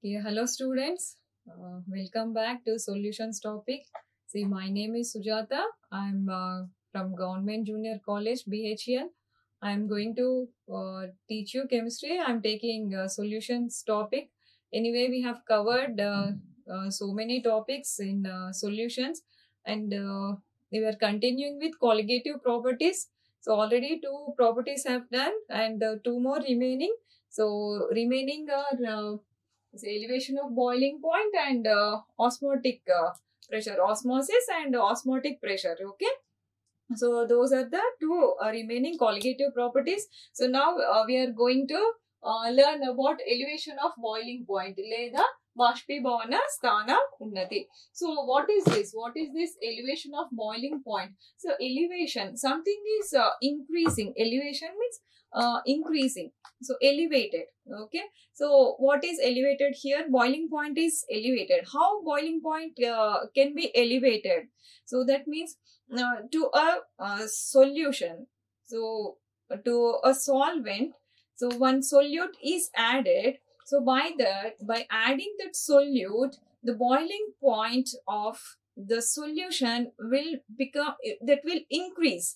Okay, hello students. Welcome back to solutions topic. See, my name is Sujata. I'm from Government Junior College BHL. I'm going to teach you chemistry. I'm taking solutions topic. Anyway, we have covered so many topics in solutions, and we were continuing with colligative properties. So already two properties have done, and two more remaining. So remaining are elevation of boiling point and osmotic pressure, osmosis and osmotic pressure. Okay, so those are the two remaining colligative properties. So now we are going to learn about elevation of boiling point లేదా బాష్పీభవన స్థాన ఉన్నతి. So what is this? What is this elevation of boiling point? So elevation, something is increasing. Elevation means increasing. So elevated. Okay. So what is elevated here? Boiling point is elevated. How boiling point can be elevated? So that means to a solution, so to a solvent, so one solute is added. So by adding that solute, the boiling point of the solution will become, that will increase.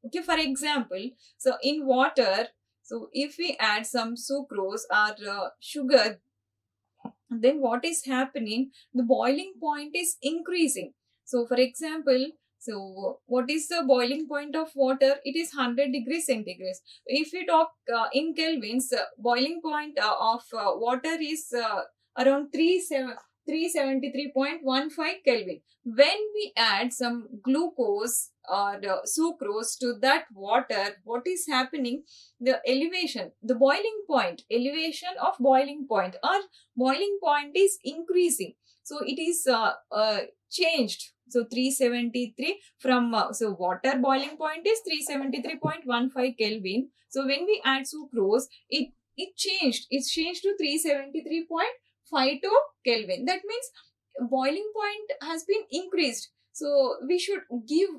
Okay, for example, so in water, so if we add some sucrose or sugar, then what is happening, the boiling point is increasing. So for example, so what is the boiling point of water? It is 100 degrees centigrade. If we talk in kelvins, boiling point of water is around 373.15 kelvin. When we add some glucose or sucrose to that water, what is happening, the elevation, the boiling point, elevation of boiling point or boiling point is increasing. So it is changed. So 373 from, so water boiling point is 373.15 Kelvin. So when we add sucrose, it changed. It's changed to 373.52 Kelvin. That means boiling point has been increased. So we should give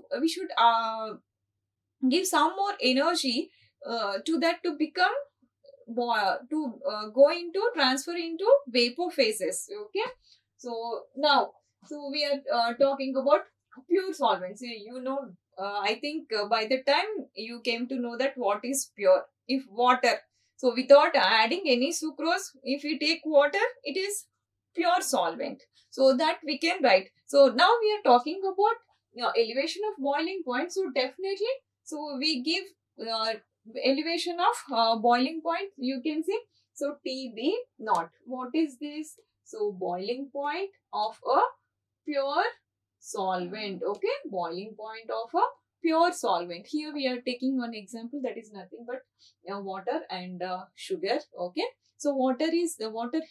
some more energy to that to become go into, transfer into vapor phases. Okay, so now, so we are talking about pure solvents. I think by the time you came to know that what is pure, if water, so without adding any sucrose, if we take water, it is pure solvent. So that we can write. So now we are talking about elevation of boiling point. So definitely, so we give elevation of boiling point, you can see. So TB naught. What is this? So boiling point of a pure solvent. Okay, boiling point of a pure solvent. Here we are taking one example, that is nothing but water and sugar. Okay, so water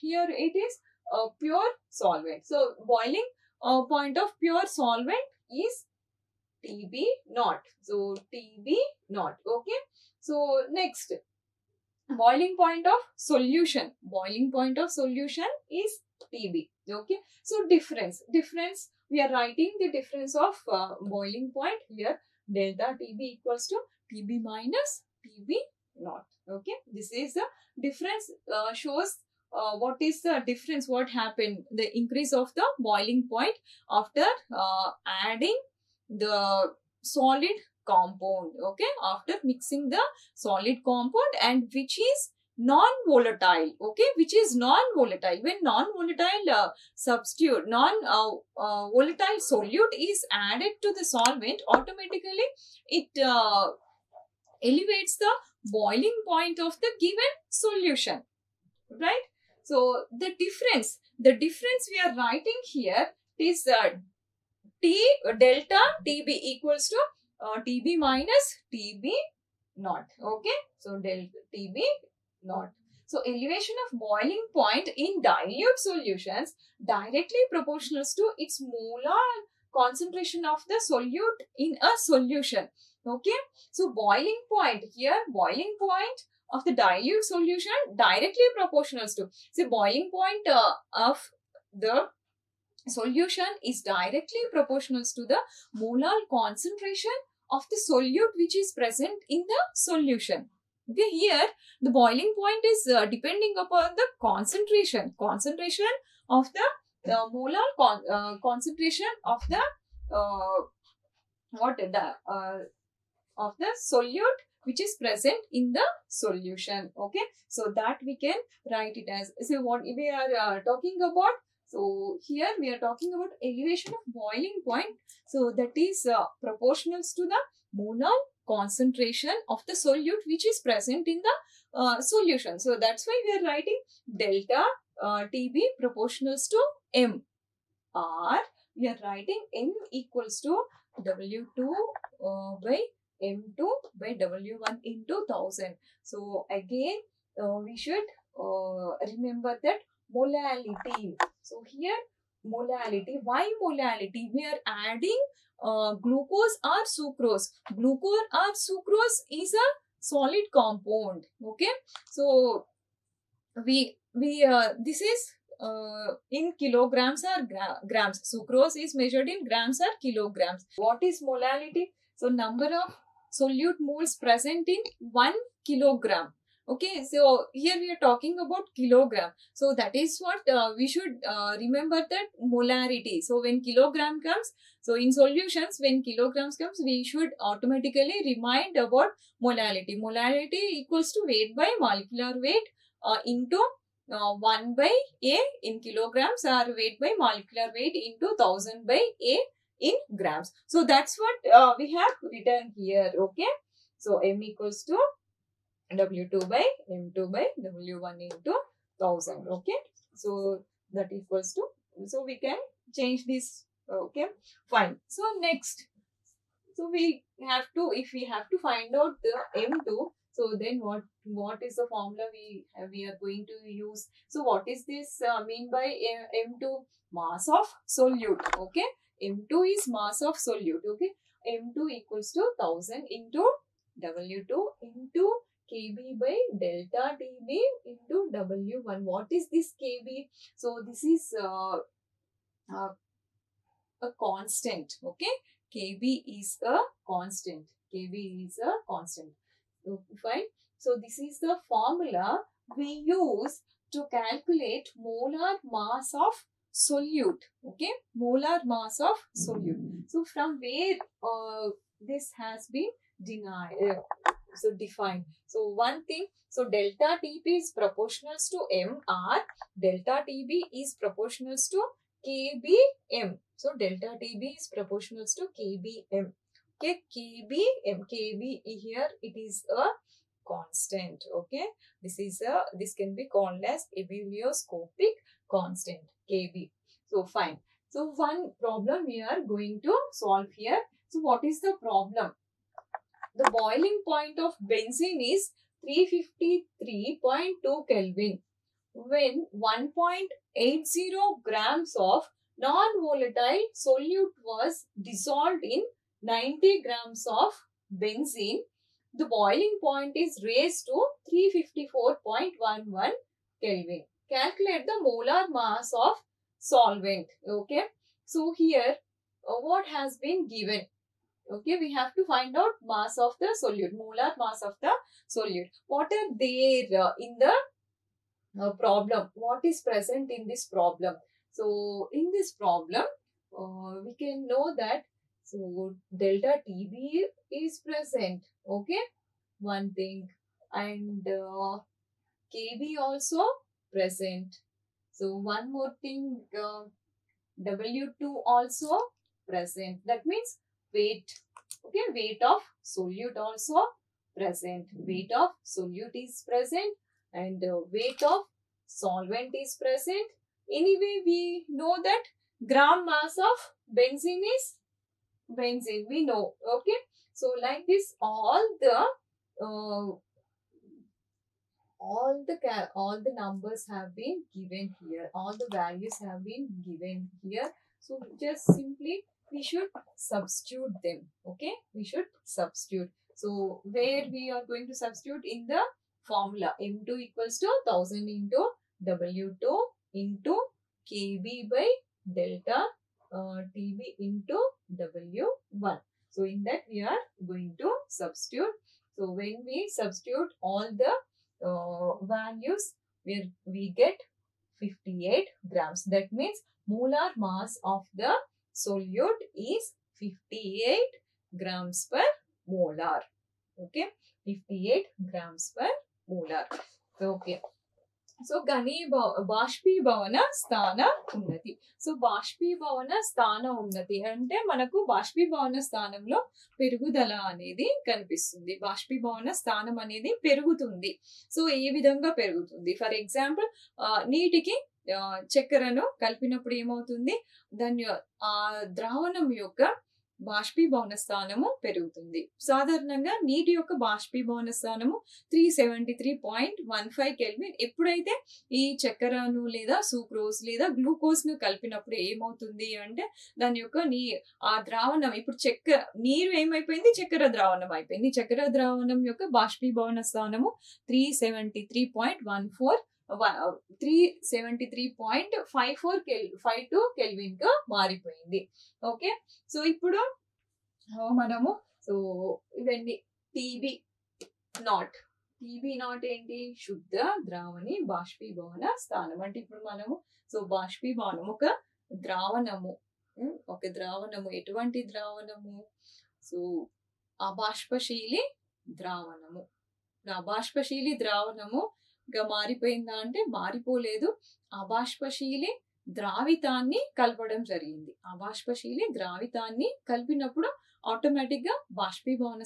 here, it is a pure solvent. So boiling point of pure solvent is TB naught. So TB naught. Okay. So next, boiling point of solution. Boiling point of solution is TB. Okay. So difference. We are writing the difference of boiling point here. Delta TB equals to TB minus TB naught. Okay. This is the difference. Shows what is the difference, what happened, the increase of the boiling point after adding the solid compound. Okay, after mixing the solid compound, and which is non-volatile. Okay, which is non-volatile. When non-volatile substitute, non-volatile solute is added to the solvent, automatically it elevates the boiling point of the given solution, right? So the difference we are writing here is T delta TB equals to TB minus TB naught. Okay, so delta TB naught. So elevation of boiling point in dilute solutions directly proportional to its molar concentration of the solute in a solution. Okay, so boiling point here, boiling point of the dilute solution directly proportional to, so boiling point of the solution is directly proportional to the molar concentration of the solute which is present in the solution. Okay, here the boiling point is depending upon the concentration of the concentration of the uh, what the of the solute which is present in the solution. Okay, so that we can write it as, so what we are talking about. So here we are talking about elevation of boiling point. So that is proportional to the molar concentration of the solute which is present in the solution. So that's why we are writing delta TB proportionals to M, or we are writing M equals to W2 by M2 by W1 into 1000. So again, we should remember that molality. So here molality. Why molality? We are adding glucose or sucrose. Glucose or sucrose is a solid compound. Okay. So this is in kilograms or grams. Sucrose is measured in grams or kilograms. What is molality? So number of solute moles present in 1 kilogram. Okay, so here we are talking about kilogram. So that is what we should remember, that molarity. So when kilogram comes, so in solutions when kilograms comes, we should automatically remind about molality. Molality equals to weight by molecular weight into 1 by A in kilograms, or weight by molecular weight into 1000 by A in grams. So that's what we have written here. Okay. So M equals to W2 by M2 by W1 into 1000. Okay. So that equals to, so we can change this. Okay. Fine. So next, so we have to, if we have to find out the M2, so then what is the formula we are going to use? So what is this mean by M2? Mass of solute. Okay, M2 is mass of solute. Okay, M2 equals to 1000 into W2 into Kb by delta Tb into W1. What is this Kb? So this is uh, a constant. Okay, Kb is a constant. Kb is a constant. Fine. So this is the formula we use to calculate molar mass of solute. Okay, molar mass of solute. So from where this has been defined. So one thing, so delta Tb is proportional to M, or delta Tb is proportional to Kbm. So delta Tb is proportional to Kbm. Okay, Kb here it is a constant. Okay, this can be called as ebullioscopic constant, Kb. So fine. So one problem we are going to solve here. So what is the problem? The boiling point of benzene is 353.2 Kelvin when 1.80 grams of non-volatile solute was dissolved in 90 grams of benzene. The boiling point is raised to 354.11 Kelvin. Calculate the molar mass of solvent. Okay. So here what has been given? Okay, we have to find out mass of the solute, molar mass of the solute. What are there in the problem? What is present in this problem? So in this problem, we can know that, so delta Tb is present. Okay, one thing, and Kb also present. So one more thing, W2 also present. That means weight. Okay, weight of solute also present. Weight of solute is present, and weight of solvent is present. Anyway, we know that gram mass of benzene is benzene. We know. Okay, so like this, all the numbers have been given here. All the values have been given here. So just simply we should substitute them. Okay, we should substitute. So where we are going to substitute? In the formula, M2 equals to 1000 into W2 into Kb by delta Tb into W1. So in that we are going to substitute. So when we substitute all the values, we get 58 grams. That means molar mass of the solute is 58 grams per molar. Okay, 58 grams per molar. Okay. So బాష్పీభవన స్థాన ఉన్నతి. So బాష్పీభవన స్థాన ఉన్నతి అంటే మనకు బాష్పీభవన స్థానంలో పెరుగుదల అనేది కనిపిస్తుంది. బాష్పీభవన స్థానం అనేది పెరుగుతుంది. సో ఏ విధంగా పెరుగుతుంది? ఫర్ ఎగ్జాంపుల్ నీటికి చక్కెరను కలిపినప్పుడు ఏమవుతుంది? దాని ఆ ద్రావణం యొక్క బాష్పీభవన స్థానము పెరుగుతుంది. సాధారణంగా నీటి యొక్క బాష్పీభవన స్థానము 373.15 కెల్విన్. ఎప్పుడైతే ఈ చక్కెరను లేదా సూక్రోజ్ లేదా గ్లూకోజ్ ను కలిపినప్పుడు ఏమవుతుంది అంటే దాని యొక్క ఆ ద్రావణం, ఇప్పుడు నీరు ఏమైపోయింది? చక్కెర ద్రావణం అయిపోయింది. చక్కెర ద్రావణం యొక్క బాష్పీభవన స్థానము 373.52 కెల్విన్ గా మారిపోయింది. ఓకే, సో ఇప్పుడు మనము ఇవన్నీ టీబీ నాట్ ఏంటి? శుద్ధ ద్రావణి బాష్పీభవన స్థానం. అంటే ఇప్పుడు మనము బాష్పీభవనం ఒక ద్రావణము ఎటువంటి ద్రావణము? అబాష్పశీలి ద్రావణము. అబాష్పశీలి ద్రావణము గా మారిపోయిందా అంటే మారిపోలేదు. అబాష్పశీలి ద్రావితాన్ని కలపడం జరిగింది. అబాష్పశీలి ద్రావితాన్ని కలిపినప్పుడు ఆటోమేటిక్ గా బాష్పీభవన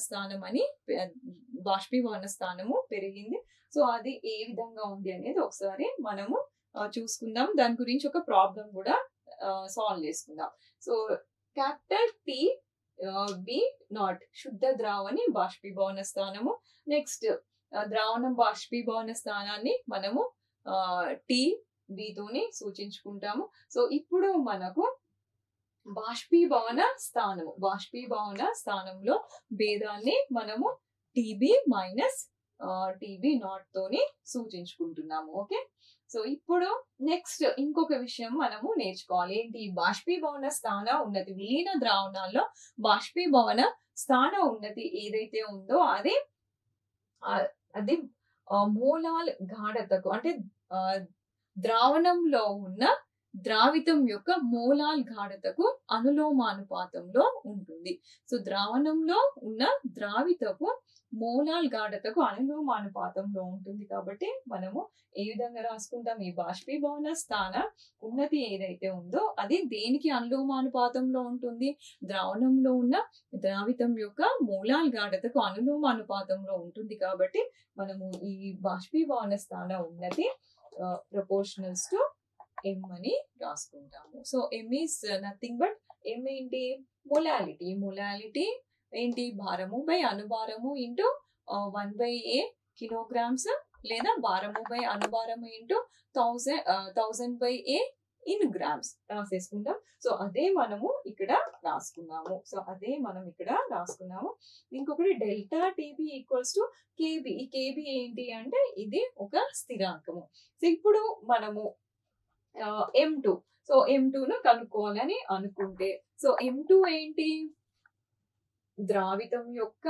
స్థానము పెరిగింది. సో అది ఏ విధంగా ఉంది అనేది ఒకసారి మనము చూసుకుందాం. దాని గురించి ఒక ప్రాబ్లం కూడా సాల్వ్ చేసుకుందాం. So capital T B nought శుద్ధ ద్రావణి బాష్పీభవన స్థానము. నెక్స్ట్ ద్రావణం బాష్పీభవన స్థానాన్ని మనము టీ తోని సూచించుకుంటాము. సో ఇప్పుడు మనకు బాష్పీభవన స్థానంలో భేదాన్ని మనము టీబీ మైనస్ టీబీ నాట్ తోని సూచించుకుంటున్నాము. ఓకే, సో ఇప్పుడు నెక్స్ట్ ఇంకొక విషయం మనము నేర్చుకోవాలి. ఏంటి? బాష్పీభవన స్థాన ఉన్నతి. విలీన ద్రావణాల్లో బాష్పీభవన స్థాన ఉన్నతి ఏదైతే ఉందో అది మోలాల్ గాఢతకు అంటే ద్రావణంలో ఉన్న ద్రావితం యొక్క మోలాల్ గాఢతకు అనులోమానుపాతంలో ఉంటుంది. సో ద్రావణంలో ఉన్న ద్రావితపు మోలాల్ గాఢతకు అనులోమానుపాతంలో ఉంటుంది. కాబట్టి మనము ఏ విధంగా రాసుకుంటాం? ఈ బాష్పీభవన స్థాన ఉన్నతి ఏదైతే ఉందో అది దేనికి అనులోమానుపాతంలో ఉంటుంది? ద్రావణంలో ఉన్న ద్రావితం యొక్క మోలాల్ గాఢతకు అనులోమానుపాతంలో ఉంటుంది. కాబట్టి మనము ఈ బాష్పీభవన స్థాన ఉన్నతి ప్రపోర్షనల్స్ టు M అని రాసుకుంటాము. So M is nothing but M ఏంటి? మొలాలిటీ ఏంటి? భారము బై అనుభారము ఇంటూ 1/A కిలోగ్రామ్స్ లేదా భారము బై అనుభారము ఇంటూ 1000/A ఇన్ గ్రామ్స్ రాసేసుకుంటాం. సో అదే మనము ఇక్కడ రాసుకున్నాము. ఇంకొకటి delta TB equals to KB. ఈ కేబీ ఏంటి అంటే ఇది ఒక స్థిరాంకము. సో ఇప్పుడు మనము M2 ను కనుక్కోవాలని అనుకుంటే M2 ఏంటి? ద్రావితం యొక్క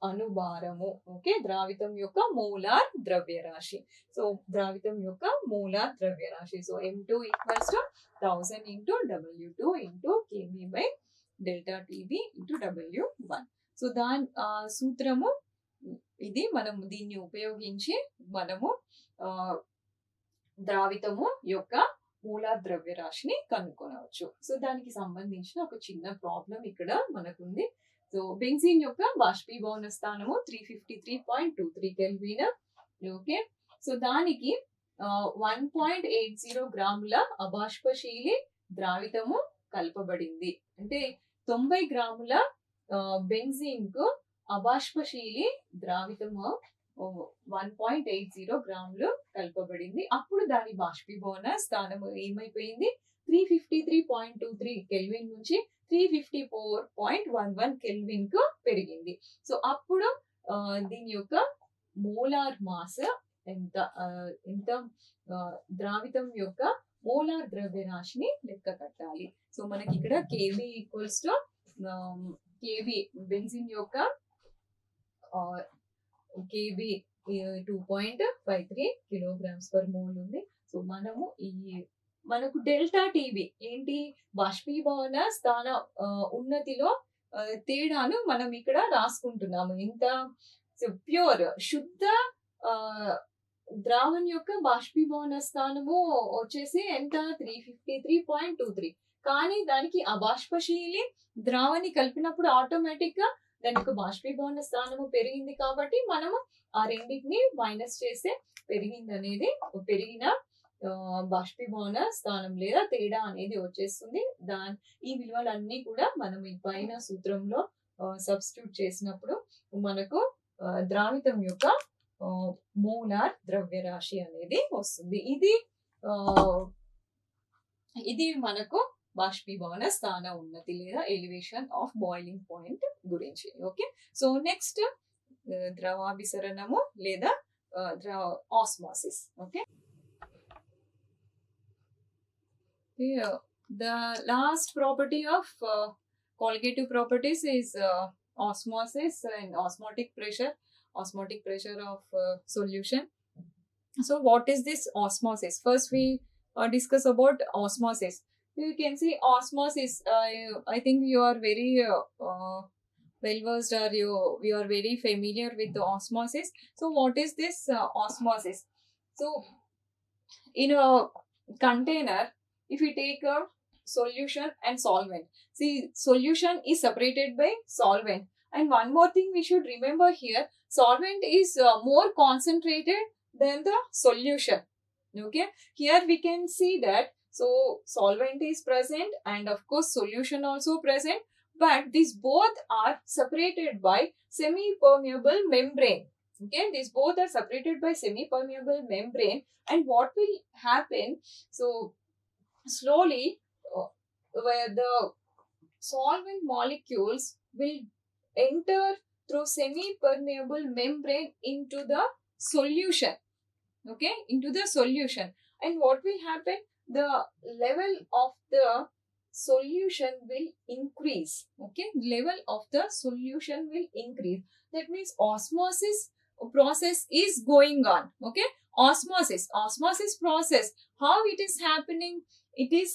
అనుభారము. ఓకే, ద్రావితం యొక్క మోలార్ ద్రవ్యరాశి. సో ద్రావితం యొక్క మోలార్ ద్రవ్యరాశి. So M2 equals to 1000 into W2 into KB by delta TB into W1. So దాని సూత్రము ఇది. మనము దీన్ని ఉపయోగించి మనము ద్రావితము యొక్క మోలార్ ద్రవ్యరాశిని కనుక్కొనవచ్చు. సో దానికి సంబంధించిన ఒక చిన్న ప్రాబ్లం ఇక్కడ మనకుంది. సో బెంజీన్ యొక్క బాష్పీభవన స్థానము 353.23 కెల్విన్. ఓకే, సో దానికి 1.80 గ్రాముల అబాష్పశీలి ద్రావితము కలపబడింది. అంటే 90 గ్రాముల బెంజీన్ కు అబాష్పశీలి ద్రావితము 1.80 గ్రాములు కలపబడింది. అప్పుడు దాని బాష్పీభవన స్థానము ఏమైపోయింది? 353.23 కెల్విన్ నుంచి 354.11 కెల్విన్ కు పెరిగింది. సో అప్పుడు దీని యొక్క మోలార్ మాస్ ఎంత ద్రావితం యొక్క మోలార్ ద్రవ్యరాశిని లెక్క కట్టాలి. సో మనకి ఇక్కడ KB equals to KB benzene యొక్క kb 2.53 kilograms per mole ఉంది. సో మనము మనకు డెల్టా టీబీ ఏంటి, బాష్పీభవన స్థాన ఉన్నతిలో తేడాను మనం ఇక్కడ రాసుకుంటున్నాము. ఎంత ప్యూర్ శుద్ధ ద్రావణి యొక్క బాష్పీభవన స్థానము వచ్చేసి ఎంత 353.23. కానీ దానికి అబాష్పశీలి ద్రావణి కలిపినప్పుడు ఆటోమేటిక్ గా దాని యొక్క బాష్పీభవన స్థానము పెరిగింది కాబట్టి మనము ఆ రెండింటిని మైనస్ చేస్తే పెరిగిన బాష్పీభవన స్థానం లేదా తేడా అనేది వచ్చేస్తుంది. ఈ విలువలన్నీ కూడా మనం ఈ పైన సూత్రంలో సబ్స్టిట్యూట్ చేసినప్పుడు మనకు ద్రావితం యొక్క మోలార్ ద్రవ్యరాశి అనేది వస్తుంది. ఇది మనకు బాష్పీభవన స్థాన ఉన్నతి లేదా ఎలివేషన్ ఆఫ్ బాయిలింగ్ పాయింట్ గురించి. ఓకే, సో నెక్స్ట్ ద్రవాభిసరణము లేదా osmosis. Okay, the last property of colligative properties is osmosis and osmotic pressure of solution. So what is this osmosis? First we discuss about osmosis. You can see osmosis, I think you are very well versed, or you are very familiar with the osmosis. So what is this osmosis? So in a container, if you take a solution and solvent, see, solution is separated by solvent. And one more thing we should remember here, solvent is more concentrated than the solution. Okay, here we can see that, so solvent is present and of course solution also present, but these both are separated by semi-permeable membrane. Okay, these both are separated by semi-permeable membrane. And what will happen, so slowly where the solvent molecules will enter through semi-permeable membrane into the solution. Okay, into the solution. And what will happen, the level of the solution will increase. Okay, level of the solution will increase. That means osmosis process is going on. Okay, osmosis process, how it is happening, it is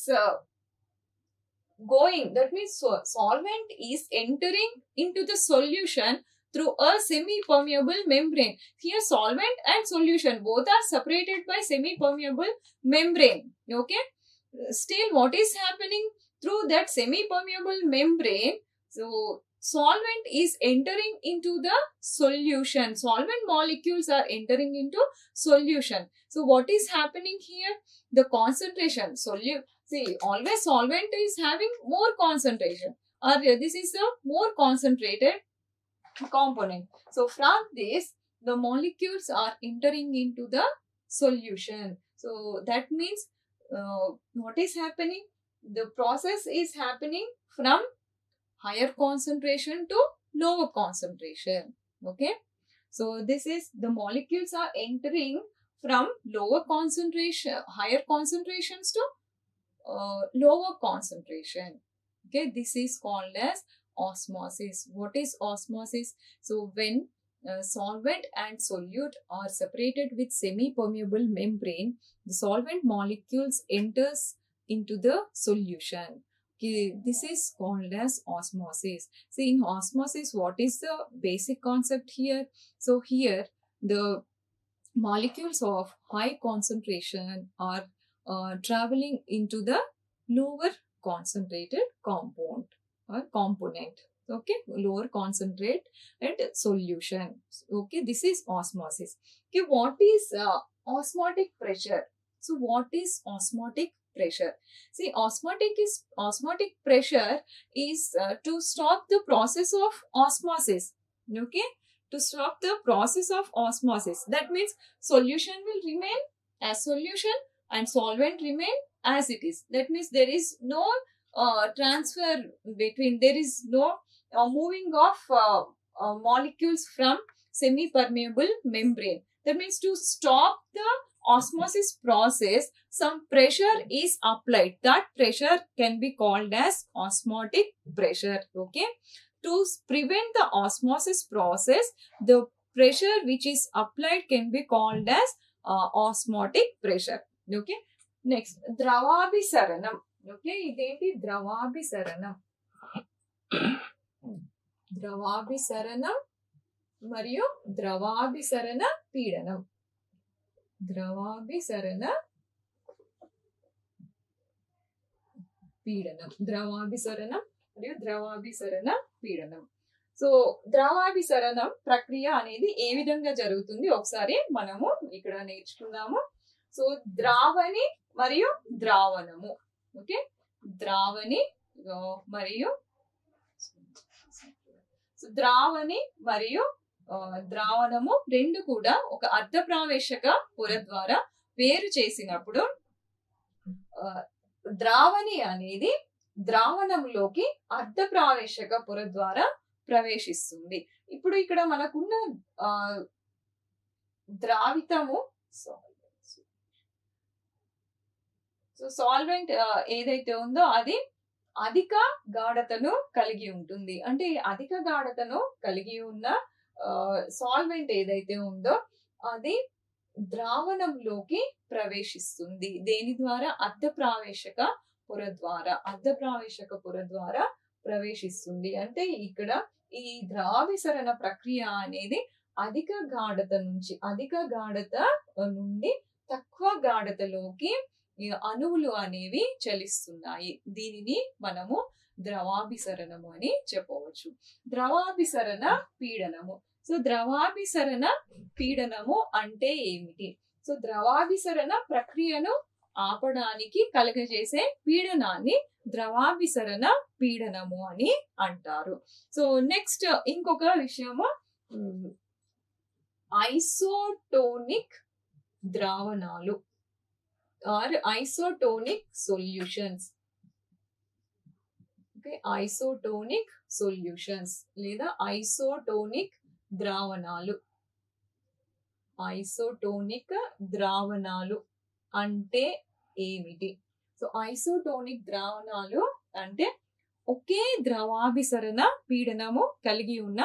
going, that means solvent is entering into the solution through a semi-permeable membrane. Here solvent and solution both are separated by semi-permeable membrane. Okay, still what is happening through that semi-permeable membrane, so solvent is entering into the solution, solvent molecules are entering into solution. So what is happening here, the concentration, see, always solvent is having more concentration, or this is a more concentrated component. So from this the molecules are entering into the solution. So that means what is happening, the process is happening from higher concentration to lower concentration. Okay, so this is, the molecules are entering from lower concentration, higher concentrations to lower concentration. Okay, this is called as osmosis. What is osmosis? So when solvent and solute are separated with semi-permeable membrane, the solvent molecules enters into the solution. Okay, this is called as osmosis. See, in osmosis, what is the basic concept here? So here the molecules of high concentration are traveling into the lower concentrated compound or component. Okay, lower concentrate and solution. Okay, this is osmosis. Okay, what is osmotic pressure? So what is osmotic pressure? See, osmotic pressure is to stop the process of osmosis. Okay, to stop the process of osmosis. That means solution will remain as solution and solvent remain as it is. That means there is no transfer between, there is no moving of molecules from semi-permeable membrane. That means to stop the osmosis process, some pressure is applied. That pressure can be called as osmotic pressure. Okay, to prevent the osmosis process, the pressure which is applied can be called as osmotic pressure. Okay, next ద్రవాభిసరణం. Okay, ఇదేంటి ద్రవాభిసరణం. ద్రవాభిసరణం మరియు ద్రవాభిసరణ పీడనం. ద్రవాభిసరణ పీడనం, ద్రవాభిసరణం మరియు ద్రవాభిసరణ పీడనం. So ద్రవాభిసరణం ప్రక్రియ అనేది ఏ విధంగా జరుగుతుంది ఒకసారి మనము ఇక్కడ నేర్చుకుందాము. సో ద్రావణి మరియు ద్రావణము. ఓకే, ద్రావణి మరియు ద్రావణి మరియు ద్రావణము రెండు కూడా ఒక అర్ధప్రావేశక పొర ద్వారా వేరు చేసినప్పుడు ద్రావణి అనేది ద్రావణంలోకి అర్ధప్రావేశక పొర ద్వారా ప్రవేశిస్తుంది. ఇప్పుడు ఇక్కడ మనకున్న ద్రావితము సో సాల్వెంట్ ఏదైతే ఉందో అది అధిక గాఢతను కలిగి ఉంటుంది. అంటే అధిక గాఢతను కలిగి ఉన్న సాల్వెంట్ ఏదైతే ఉందో అది ద్రావణంలోకి ప్రవేశిస్తుంది. దేని ద్వారా? అర్ధప్రావేశక పొర ద్వారా. అర్ధప్రావేశక పొర ద్వారా ప్రవేశిస్తుంది. అంటే ఇక్కడ ఈ ద్రావిసరణ ప్రక్రియ అనేది అధిక గాఢత నుండి తక్కువ గాఢతలోకి అణువులు అనేవి చలిస్తున్నాయి. దీనిని మనము ద్రవాభిసరణము అని చెప్పవచ్చు. ద్రవాభిసరణ పీడనము. సో ద్రవాభిసరణ పీడనము అంటే ఏమిటి? సో ద్రవాభిసరణ ప్రక్రియను ఆపడానికి కలుగజేసే పీడనాన్ని ద్రవాభిసరణ పీడనము అని అంటారు. సో నెక్స్ట్ ఇంకొక విషయము ఐసోటోనిక్ ద్రావణాలు or isotonic solutions. Okay, isotonic solutions లేదా ఐసోటోనిక్ ద్రావణాలు. ఐసోటోనిక్ ద్రావణాలు అంటే ఏమిటి? సో ఐసోటోనిక్ ద్రావణాలు అంటే ఒకే ద్రవాభిసరణ పీడనము కలిగి ఉన్న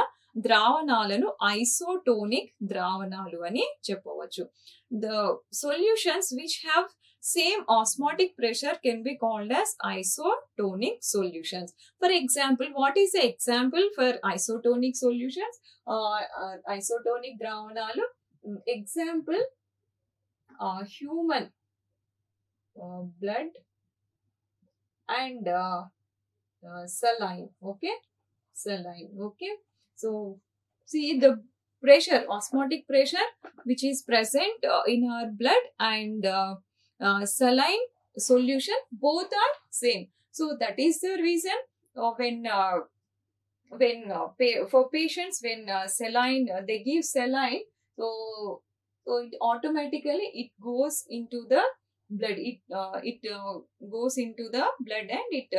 ద్రావణాలను ఐసోటోనిక్ ద్రావణాలు అని చెప్పవచ్చు. The solutions which have same osmotic pressure can be called as isotonic solutions. For example, what is the example for isotonic solutions? Isotonic dravanalu. Example, human blood and saline. Okay, saline. Okay, so see the pressure, osmotic pressure which is present in our blood and saline solution, both are same. So that is the reason for patients when saline they give saline, so it automatically it goes into the blood. It goes into the blood and it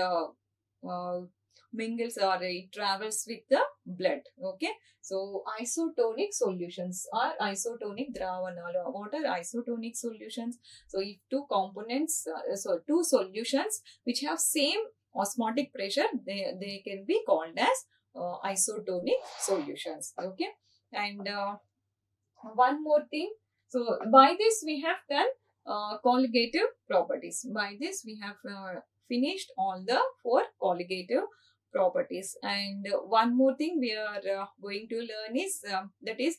mingles or it travels with the blood. Okay, so isotonic solutions are isotonic dravanalu. What are isotonic solutions? So if two components, two solutions which have same osmotic pressure, they can be called as isotonic solutions. Okay, and one more thing. So by this we have done colligative properties. By this we have finished all the 4 colligative properties, and one more thing we are going to learn is that is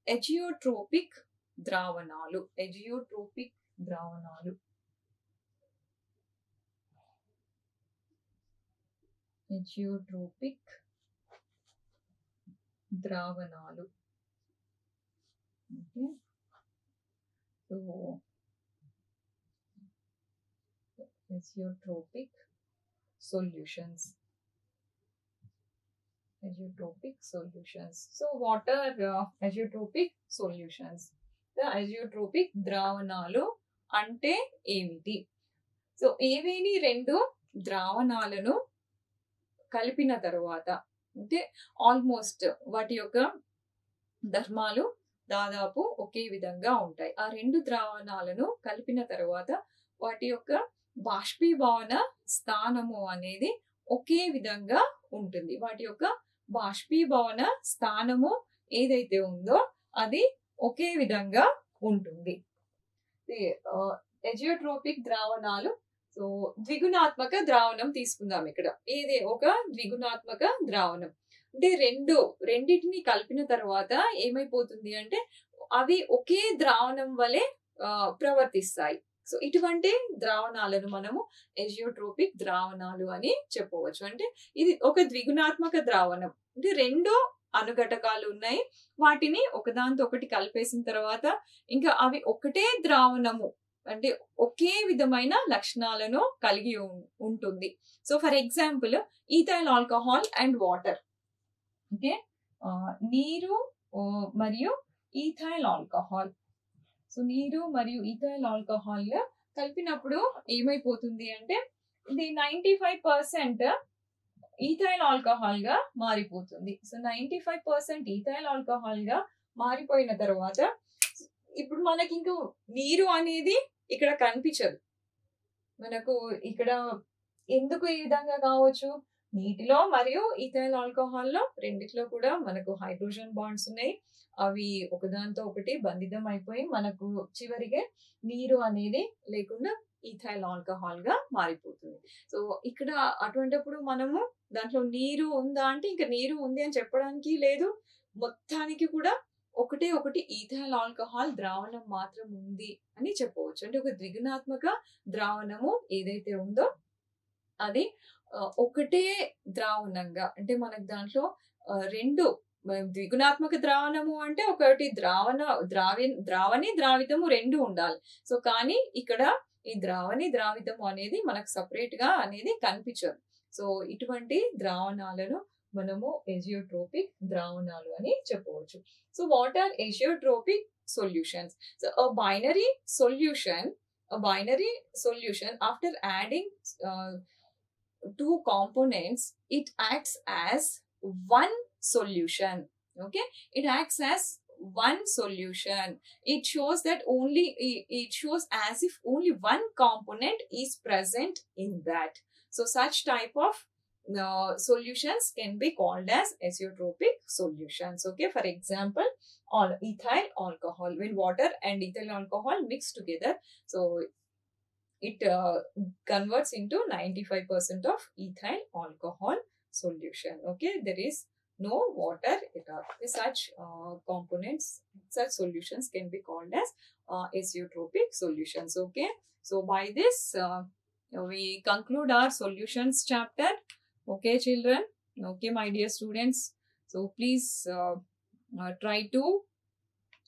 agiotropic dravanalu. Agiotropic dravanalu. Agiotropic dravanalu. Okay, so agiotropic solutions. Agiotropic solutions. So what are agiotropic solutions? The agiotropic ద్రావణాలు అంటే ఏమిటి? So ఏవేని రెండు ద్రావణాలను కలిపిన తర్వాత అంటే almost వాటి యొక్క ధర్మాలు దాదాపు ఒకే విధంగా ఉంటాయి. ఆ రెండు ద్రావణాలను కలిపిన తర్వాత వాటి యొక్క బాష్పీభవన స్థానము అనేది ఒకే విధంగా ఉంటుంది. వాటి యొక్క బాష్పీభవన స్థానము ఏదైతే ఉందో అది ఒకే విధంగా ఉంటుంది. ఎజియోట్రోపిక్ ద్రావణాలు. సో ద్విగుణాత్మక ద్రావణం తీసుకుందాం ఇక్కడ. ఇది ఒక ద్విగుణాత్మక ద్రావణం. అంటే రెండిటిని కలిపిన తర్వాత ఏమైపోతుంది అంటే అవి ఒకే ద్రావణం వలె ప్రవర్తిస్తాయి. సో ఇటువంటి ద్రావణాలను మనము ఎజియోట్రోపిక్ ద్రావణాలు అని చెప్పవచ్చు. అంటే ఇది ఒక ద్విగుణాత్మక ద్రావణం. అంటే రెండు అనుఘటకాలు ఉన్నాయి. వాటిని ఒకదాంతో ఒకటి కలిపేసిన తర్వాత ఇంకా అవి ఒకటే ద్రావణము అంటే ఒకే విధమైన లక్షణాలను కలిగి ఉంటుంది. So for example ethyl alcohol and water. Okay, నీరు మరియు ఈథైల్ ఆల్కహాల్. సో నీరు మరియు ఈథైల్ ఆల్కహాల్ కలిపినప్పుడు ఏమైపోతుంది అంటే ఇది 95% ఈథైల్ ఆల్కహాల్ గా మారిపోతుంది. సో 95% ఈథైల్ ఆల్కహాల్ గా మారిపోయిన తర్వాత ఇప్పుడు మనకి ఇంకా నీరు అనేది ఇక్కడ కనిపించదు. మనకు ఇక్కడ ఎందుకు ఈ విధంగా కావచ్చు? నీటిలో మరియు ఈథైల్ ఆల్కహాల్లో రెండిట్లో కూడా మనకు హైడ్రోజన్ బాండ్స్ ఉన్నాయి. అవి ఒకదాంతో ఒకటి బంధితం అయిపోయి మనకు చివరికి నీరు అనేది లేకుండా ఈథైల్ ఆల్కహాల్ గా మారిపోతుంది. సో ఇక్కడ అటువంటిప్పుడు మనము దాంట్లో నీరు ఉందా అంటే ఇంకా నీరు ఉంది అని చెప్పడానికి లేదు. మొత్తానికి కూడా ఒకటి ఈథైల్ ఆల్కహాల్ ద్రావణం మాత్రం ఉంది అని చెప్పవచ్చు. అంటే ఒక ద్విగుణాత్మక ద్రావణము ఏదైతే ఉందో అది ఒకటే ద్రావణంగా అంటే మనకు దాంట్లో రెండు ద్విగుణాత్మక ద్రావణము అంటే ఒకటి ద్రావణి ద్రావితము రెండు ఉండాలి. సో కానీ ఇక్కడ ఈ ద్రావణి ద్రావితము అనేది మనకు సపరేట్ గా అనేది కనిపించదు. సో ఇటువంటి ద్రావణాలను మనము ఎజియోట్రోపిక్ ద్రావణాలు అని చెప్పవచ్చు. So what are azeotropic solutions? So a binary solution after adding two components, it acts as one solution. Okay, it acts as one solution. It shows as if only one component is present in that. So such type of solutions can be called as azeotropic solutions. Okay, for example, ethyl alcohol. When water and ethyl alcohol mix together, so it converts into 95% of ethyl alcohol solution. Okay, there is no water at all. Such such solutions can be called as azeotropic solutions. Okay, so by this we conclude our solutions chapter. Okay, children. Okay, my dear students. So please try to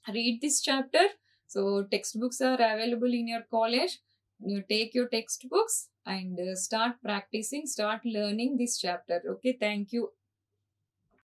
read this chapter. So textbooks are available in your college. You take your textbooks and start practicing, start learning this chapter. Okay, thank you.